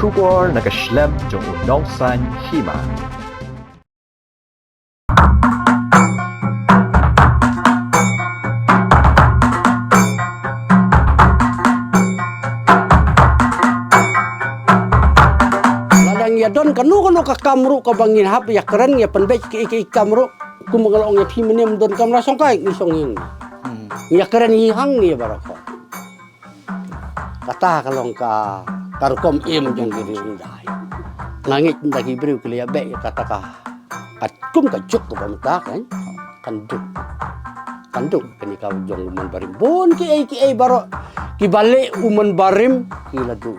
Schubor na kaslem jong unongsan hima. Ladang ya don kanu ka kamru ka bangin hap ya keren ya penbek ki kamru ku mengalong ya pimenem don kamra songkai ni songin. Ya keren hi hang ni barako. Kata kalong ka karukom im jong giri undai. Langit ndagi beriu kili ya bek kata ka kum ka juk ka pamta kan kanduk kini kau jong uman barim bon ki ai baro ki balik uman barim ki ladu.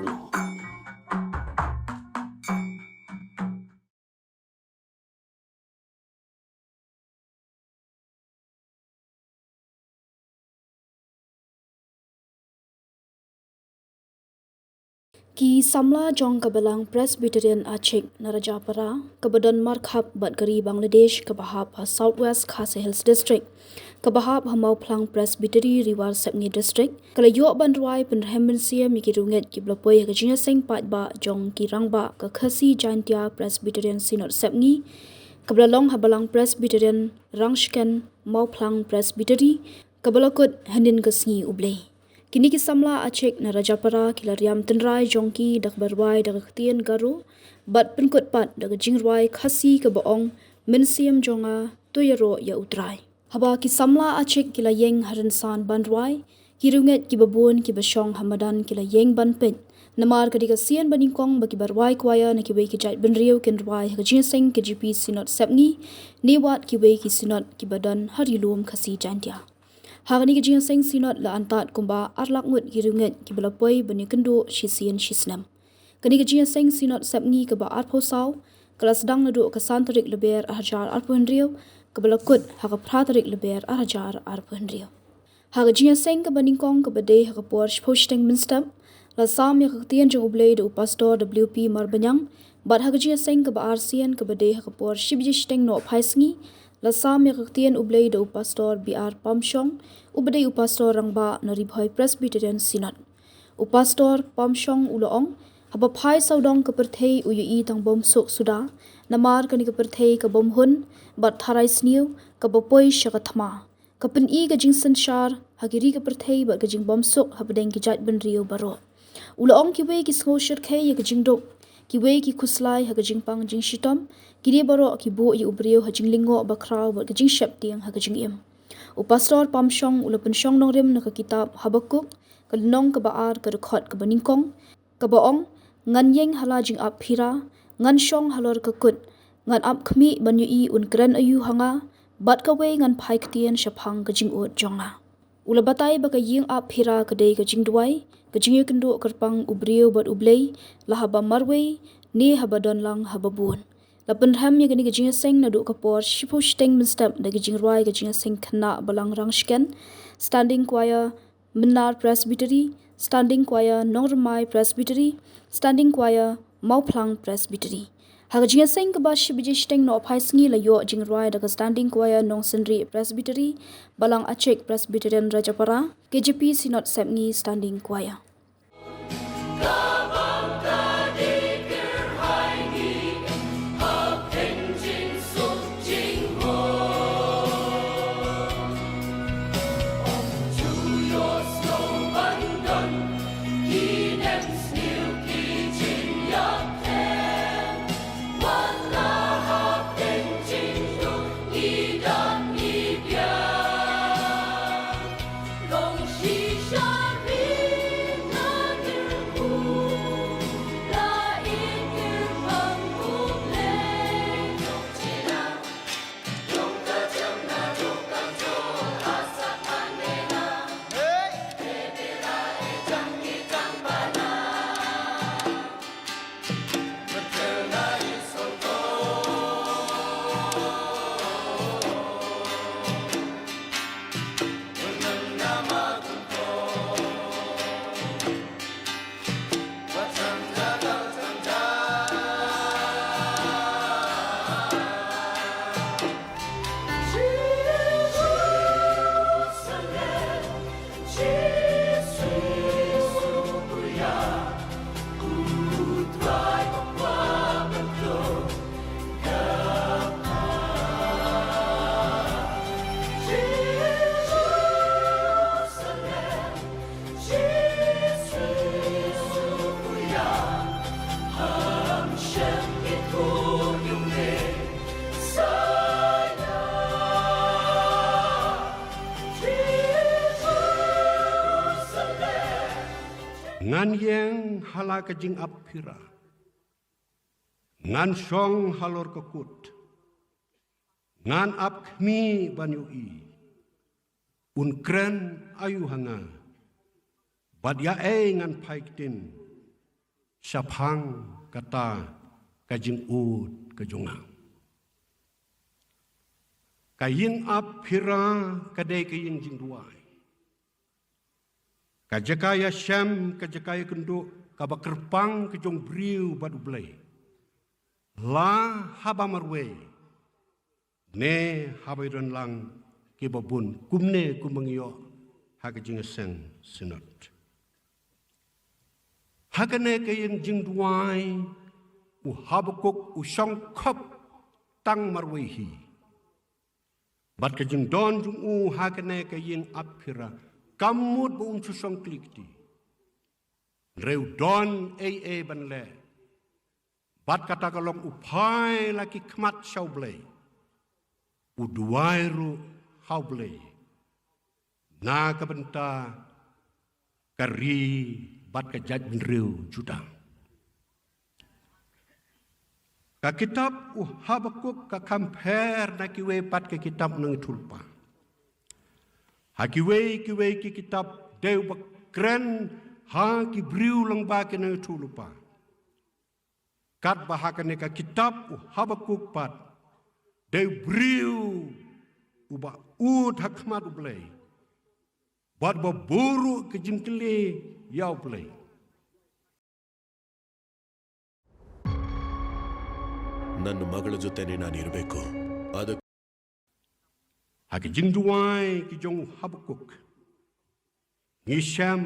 Ki samla jong kabelang Presbyterian Achik Narajapara kabadon markhap Batgari Bangladesh kabahap ha Southwest Khasi Hills District kabahap ha Mauplang Presbytery Riwar Sepngi District kala yo bandruai penrehmensia mikirunget ki blapoi ha jinya seng pat ba jong ki rangba ka khasi jantia Presbyterian Synod Sepngi kablalong ha balang Presbyterian Rangshken Mauplang Presbytery kabalakut hanin kasngi ublei. Kini kisamla Achik na Rajapara kilariam tenrai jongki dak barwai dak ktien garu bat penkut pat dak jingrai khasi ke boong mensiam jonga tuyaro ya utrai. Haba kisamla Achik kila yeng harensan bandwai kirunget ki babun ki basong hamadan kila yeng banpet namar kadika sian baningkong baki barwai kwaya na kiwei ki jait benriu kenrwai hajiseng ke GP Synod Sepngi niwat kiwei ki Synod ki badan harilum khasi jantia. Hagani ke jinseng Synod la antat kumba arlak ngut girunget ki belapoi bani kendo shisian shisnam. Kani ke jinseng Synod Sepngi ke ba arpo saw kelas sedang nadu ke santarik leber arjar arpo hendriu ke belakut haga pratarik leber arjar arpo hendriu. Haga jinseng ke baningkong ke badai haga puar shposteng minstab la sam ya ketien jeng ublei de upastor WP Marbanyang bat haga jinseng ke ba arsian ke badai haga puar shibjishteng no paisngi Lasam yang ketien ublei da upastor BR Pamshong, ubedai upastor rangba naribhoi Presbyterian Synod. Upastor Pamshong uloong, haba pai saudong keperthei uyui tang bom sok suda, namar kani keperthei ke bom hun, bat tharai sniu, ke bopoi syakathma. Kepen i ke jing sensyar, hagiri keperthei bat ke jing bom sok habadeng ki jait ben rio baro. Uloong kiwei ki sngo syirkhei ya ke jing dok, kiwei ki kuslai ha ke jing pang jing shitom, kiri baro ki bo i ubrio ha jing lingo bakrau bat ke jing syap tiang ha ke jing im. Upastor Pamshong ula pensyong nong rim na ke kitab Habakuk, ke lenong ke baar ke rekhot ke baningkong, ke baong, ngan yeng hala jing ap phira, ngan syong halor ke kut, ngan ap khmi banyu i un keren ayu hanga, bat kawei ngan pai ketien syapang ke jing ut jonga. Ula batai baka yeng ap phira ke day ke jing duai, ke jing kendo kerpang ubrio bat ublei, lahaba marwei, ni haba don lang haba buon. Lapan ham yang kini kejing seng na duk kapor shipo shteng minstap na kejing ruai kejing seng kena balang rangshken standing choir Menar Presbytery, standing choir Nongramai Presbytery, standing choir Mauplang Presbytery. Ha kejing seng keba shibiji shteng no pai sengi la yo jing ruai da standing choir Nong Sendri Presbytery, balang Achik Presbyterian Rajapara, KJP Synod Sepngi standing choir. hala kajing apira. Ngan song halor kekut. Ngan ap kmi banyui. Unkren ayu hanga. Badya ngan paiktin. Syapang kata kajing ud kejungang. Kaying apira kadai kaying jingduai. Kajakaya syam kajakaya kenduk kabakerpang kejong briu badu blai. La haba marwe. Ne haba iron lang kibabun kumne kumangyo hakajing seng sinot. Hakane kaying jingduai u habakuk u syong kop tang marwehi. Bat kajing don jung u hakane kaying apira kamut bu susong klikti. Reu don banle. Bat kata kalong upai laki kmat syau blei. Uduairu hau blei. Na kabenta kari bat kajat reu judang. Ka kitab Habakuk ka compare na kiwe pat ka kitab nang tulpa. Ha kiwe ki kitab deu bakren ha ki briu lang ba ke nang tulpa. Kat bahakane ka kitab Habakuk pat deu briu uba ud hakmat ublay. Bat baburu ke jingkele yau blay. ನನ್ನ ಮಗಳ ಜೊತೆನೆ ನಾನಿರಬೇಕು. ಅದಕ್ಕೆ ಹಾಗೆ jingduai ki jong Habakuk. Ngisham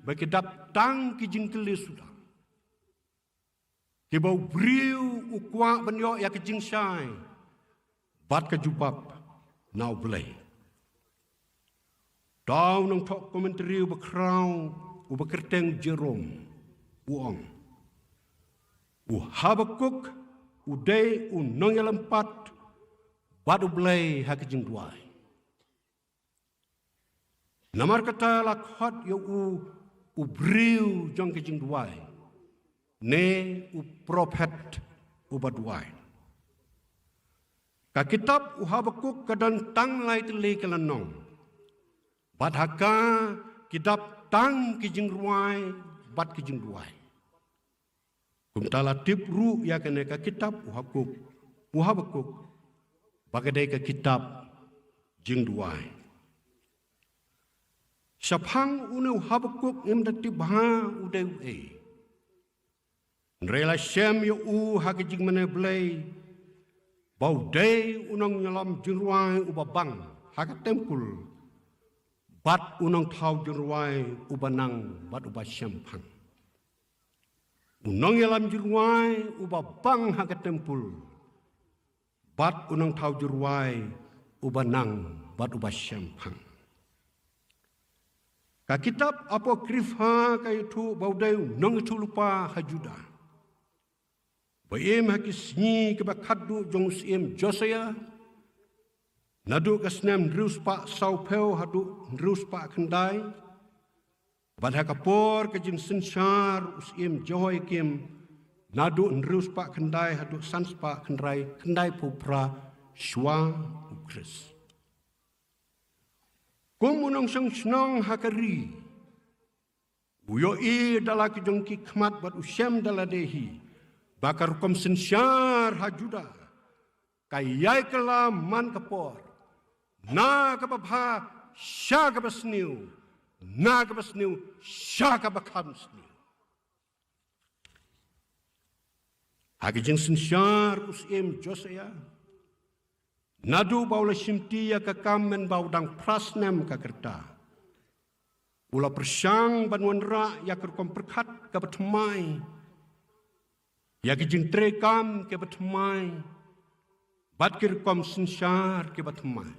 bagi datang ki jingkele sudah. Ki bau briu ukwa banyo ya ki jingsai. Bat ka jubab nau blay. Daw nang tok komentari bakrau ubakerteng Jerome uong. Habakuk udai unong yalempat badu blay hakijing duai. Namar kata lakhot yo u briu jong kijing duai. Ne u prophet u baduai. Ka kitab Habakuk kadan tang lai tele kalanong. Bad haka kitab tang kijing duai bad kijing duai. Kumtala tipru ya kene ka kitab Habakuk bagadai ka kitab jingduai. Syapang une Habakuk imdati bha udeu e. Nrela syam yo hakijing mane blay. Bau dei unang nyalam jingduai ubabang haka tempul. Bat unang tau jingduai ubanang bat uba syampang. Unang yalam jurwai uba bang haga tempul. Bat unang tau jurwai uba nang bat uba syampang. Ka kitab apokrifa kaitu baudai unang itu lupa hajuda. Baim hakisni kebakadu jong siem Josea. Nadu kasnem nrus pak saupeu hadu nrus pak kendai. Badha kapor kejing sensar usim joy kim nadu nrus pak kendai hadu sans pak kendai pupra shwa ukris. Kumunong sang snong hakari buyo dalaki jong kikmat bat usyam daladehi bakar kom sensar hajuda kayai kelam man kapor na kapabha sya kapasniu Nagabasniu syakabakhamsniu. Hagijing sensyar usim Josea. Nadu baula simtia kakamen baudang prasnem kakerta. Ula persyang banwanra yakerkom perkat kabatmai. Yakijing trekam kabatmai. Batkirkom sensyar kabatmai.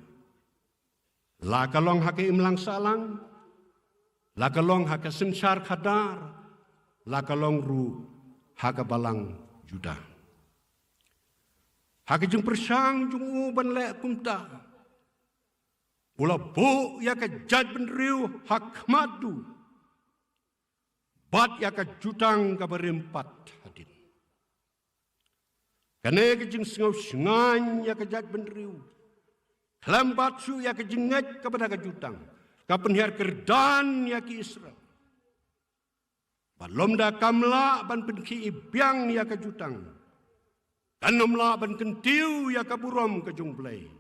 La kalong hake imlang salang. Lakalong haka sensar khadar, lakalong ru haka balang juda. Haka jeng persang jung uban le kumta. Ula bu ya ka jad benriu hak madu. bat ya ka jutang ka berempat hadin. Kane ke jing sengau sengan ya ka jat benriu. Kelambat su ya ka jengat kepada ka jutang. Ka penhiar kerdan ya ki Israel. Balom da kamla ban penki ibiang ya ka jutang. Kanomla ban kentiu ya ka burom ka jungplay.